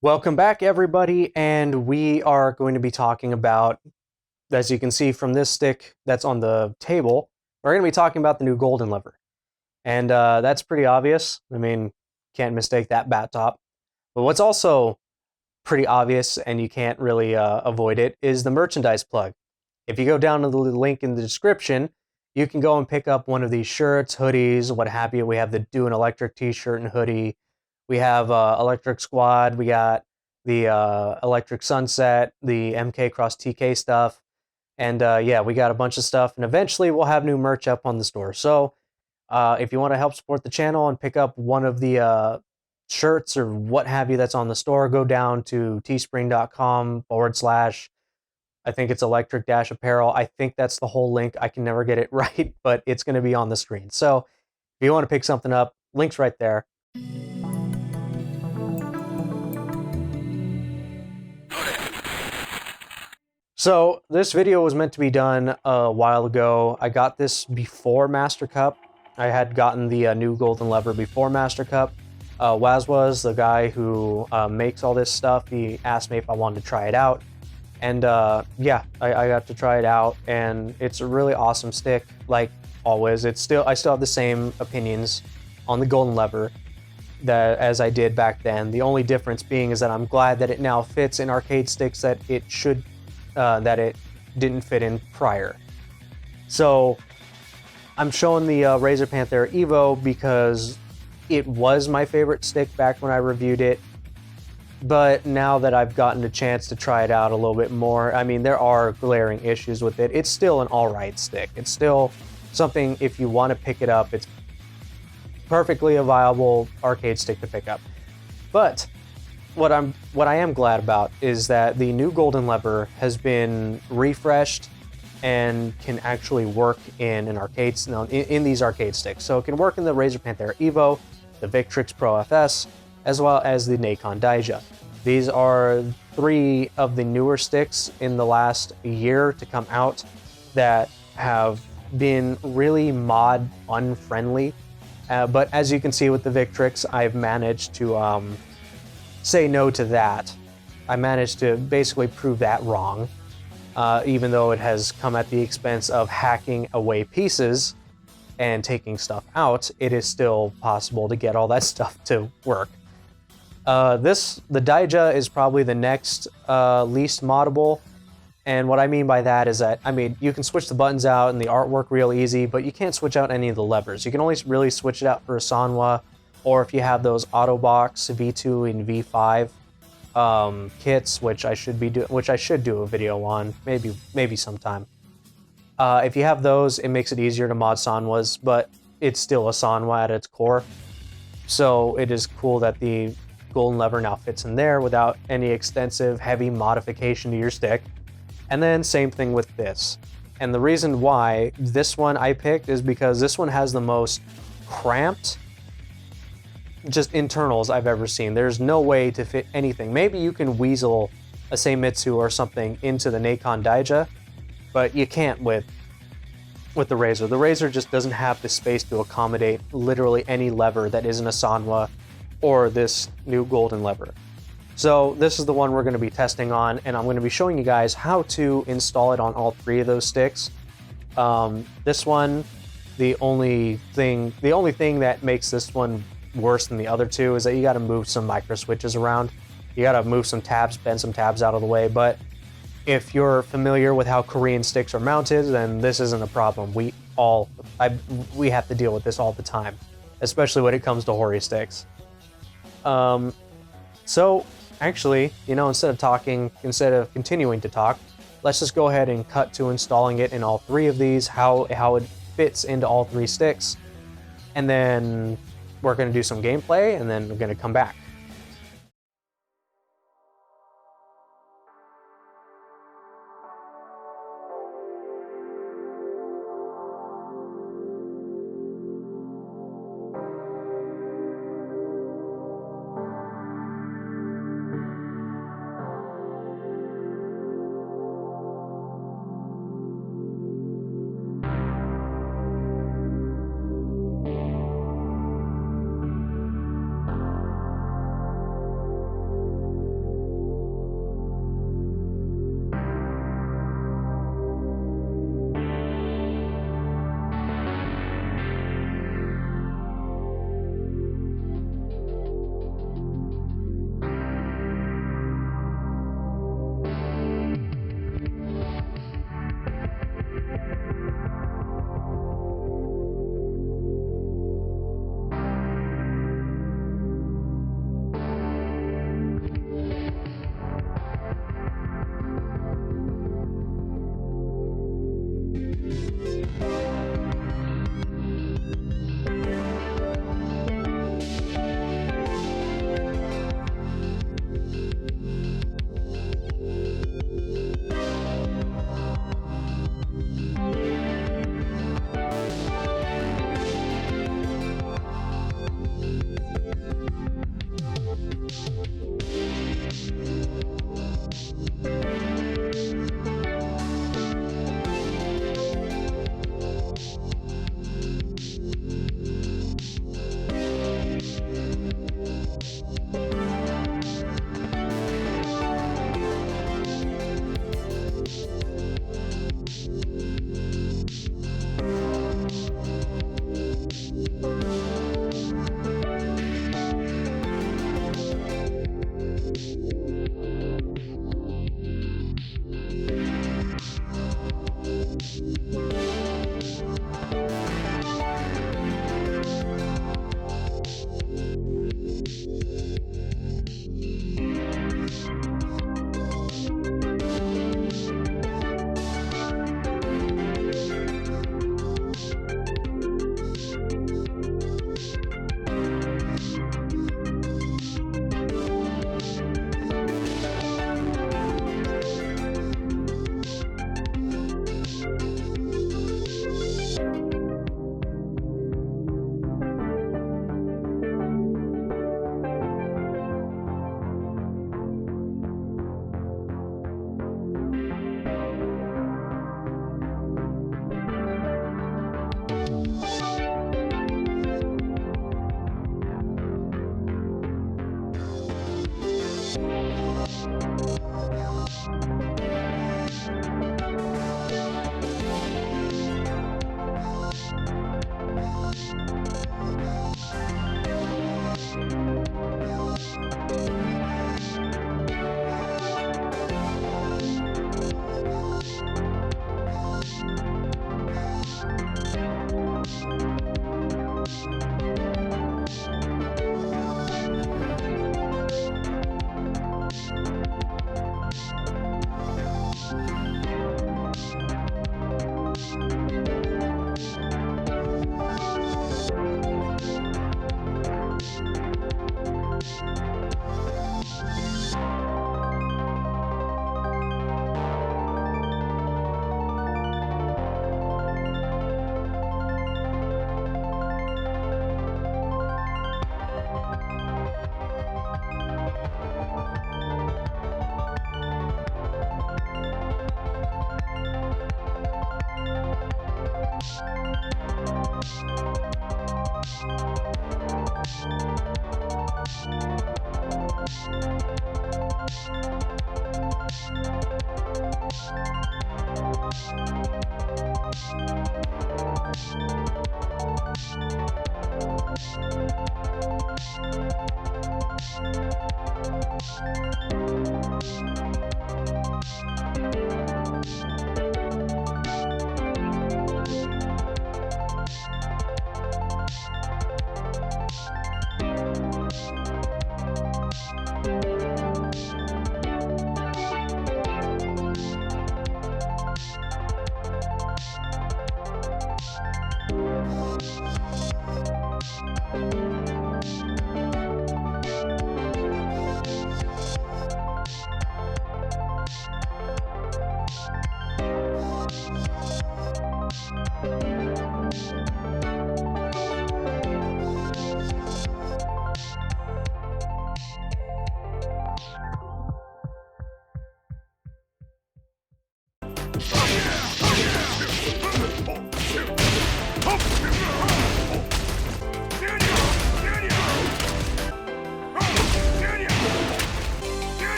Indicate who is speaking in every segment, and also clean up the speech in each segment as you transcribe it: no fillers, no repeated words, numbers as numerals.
Speaker 1: Welcome back, everybody, and we are going to be talking about, as you can see from this stick that's on the table, we're going to be talking about the new golden lever. And that's pretty obvious. I mean, can't mistake that bat top. But what's also pretty obvious, and you can't really avoid it, is the merchandise plug. If you go down to the link in the description, you can go and pick up one of these shirts, hoodies, what have you. We have the Do an Electric t-shirt and hoodie. We have Electric Squad. We got the Electric Sunset, the MK Cross TK stuff. And yeah, we got a bunch of stuff. And eventually we'll have new merch up on the store. So if you want to help support the channel and pick up one of the shirts or what have you that's on the store, go down to teespring.com/, I think it's electric dash apparel. I think that's the whole link. I can never get it right, but it's going to be on the screen. So if you want to pick something up, link's right there. So this video was meant to be done a while ago. I got this before Master Cup. I had gotten the new golden lever before Master Cup. Was the guy who makes all this stuff. He asked me if I wanted to try it out. And yeah, I got to try it out, and it's a really awesome stick. Like always, I still have the same opinions on the golden lever that as I did back then. The only difference being is that I'm glad that it now fits in arcade sticks that it should, that it didn't fit in prior. So I'm showing the Razer Panthera Evo because it was my favorite stick back when I reviewed it. But now that I've gotten a chance to try it out a little bit more, I mean, there are glaring issues with it. It's still an alright stick. It's still something, if you want to pick it up, it's perfectly a viable arcade stick to pick up. But what I am glad about is that the new golden lever has been refreshed and can actually work in an arcade, in these arcade sticks. So it can work in the Razer Panthera Evo, the Victrix Pro FS, as well as the Nacon Daija. These are three of the newer sticks in the last year to come out that have been really mod unfriendly. But as you can see with the Victrix, I've managed to say no to that. I managed to basically prove that wrong, even though it has come at the expense of hacking away pieces and taking stuff out. It is still possible to get all that stuff to work. The Daija is probably the next least moddable, and what I mean by that is that, I mean, you can switch the buttons out and the artwork real easy, but you can't switch out any of the levers. You can only really switch it out for a Sanwa, or if you have those Autobox V2 and V5 kits, which I should do a video on, maybe sometime. If you have those, it makes it easier to mod Sanwas, but it's still a Sanwa at its core. So it is cool that the golden lever now fits in there without any extensive, heavy modification to your stick. And then same thing with this. And the reason why this one I picked is because this one has the most cramped just internals I've ever seen. There's no way to fit anything. Maybe you can weasel a Seimitsu or something into the Nacon Daija, but you can't with the Razer. The Razer just doesn't have the space to accommodate literally any lever that isn't a Sanwa or this new golden lever. So this is the one we're going to be testing on, and I'm going to be showing you guys how to install it on all three of those sticks. This one, the only thing that makes this one worse than the other two is that you got to move some micro switches around. You got to move some tabs, bend some tabs out of the way. But if you're familiar with how Korean sticks are mounted, then this isn't a problem. We have to deal with this all the time, especially when it comes to Hori sticks. So actually, you know, instead of continuing to talk, let's just go ahead and cut to installing it in all three of these, how it fits into all three sticks, and then we're going to do some gameplay, and then we're going to come back.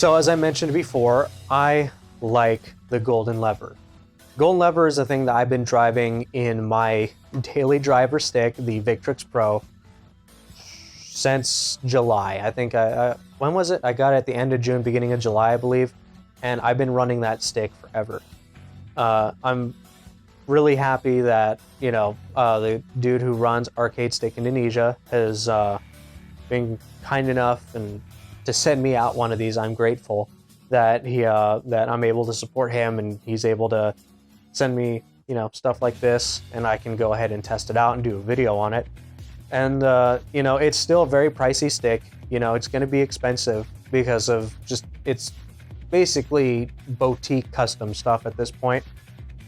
Speaker 1: So as I mentioned before, I like the golden lever. Golden lever is a thing that I've been driving in my daily driver stick, the Victrix Pro, since July. I think when was it? I got it at the end of June, beginning of July, I believe, and I've been running that stick forever. I'm really happy that, you know, the dude who runs Arcade Stick Indonesia has been kind enough and to send me out one of these. I'm grateful that that I'm able to support him, and he's able to send me, you know, stuff like this, and I can go ahead and test it out and do a video on it. And you know, it's still a very pricey stick. You know, it's going to be expensive because of just, it's basically boutique custom stuff at this point.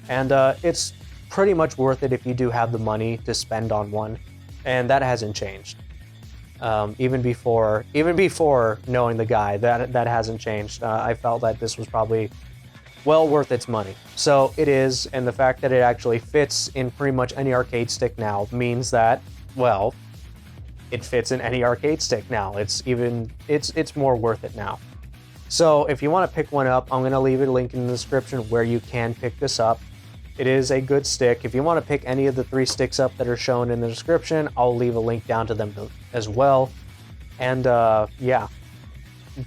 Speaker 1: And it's pretty much worth it if you do have the money to spend on one, and that hasn't changed. Even before knowing the guy, that hasn't changed. I felt that this was probably well worth its money. So it is, and the fact that it actually fits in pretty much any arcade stick now means that, well, it fits in any arcade stick now. It's more worth it now. So if you want to pick one up, I'm going to leave a link in the description where you can pick this up. It is a good stick. If you want to pick any of the 3 sticks up that are shown in the description, I'll leave a link down to them as well. And yeah,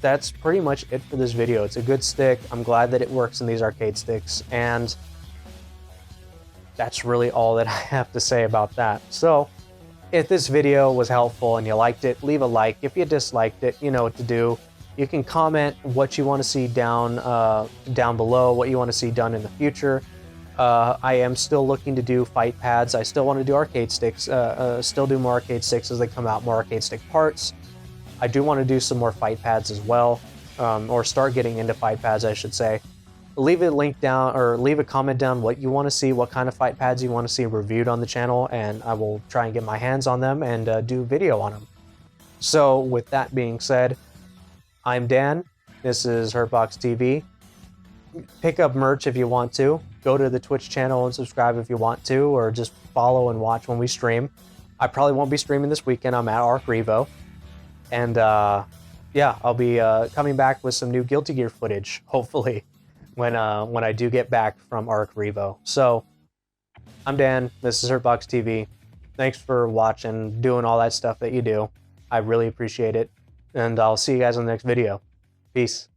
Speaker 1: that's pretty much it for this video. It's a good stick. I'm glad that it works in these arcade sticks, and that's really all that I have to say about that. So if this video was helpful and you liked it, leave a like. If you disliked it, you know what to do. You can comment what you want to see down below, what you want to see done in the future. I am still looking to do fight pads. I still want to do arcade sticks, still do more arcade sticks as they come out, more arcade stick parts. I do want to do some more fight pads as well, or start getting into fight pads, I should say. Leave a link down, or leave a comment down what you want to see, what kind of fight pads you want to see reviewed on the channel, and I will try and get my hands on them and do a video on them. So with that being said, I'm Dan. This is HurtboxTV. Pick up merch if you want to. Go to the Twitch channel and subscribe if you want to, or just follow and watch when we stream. I probably won't be streaming this weekend. I'm at Arc Revo. And yeah, I'll be coming back with some new Guilty Gear footage, hopefully, when I do get back from Arc Revo. So, I'm Dan. This is HurtboxTV. Thanks for watching, doing all that stuff that you do. I really appreciate it. And I'll see you guys in the next video. Peace.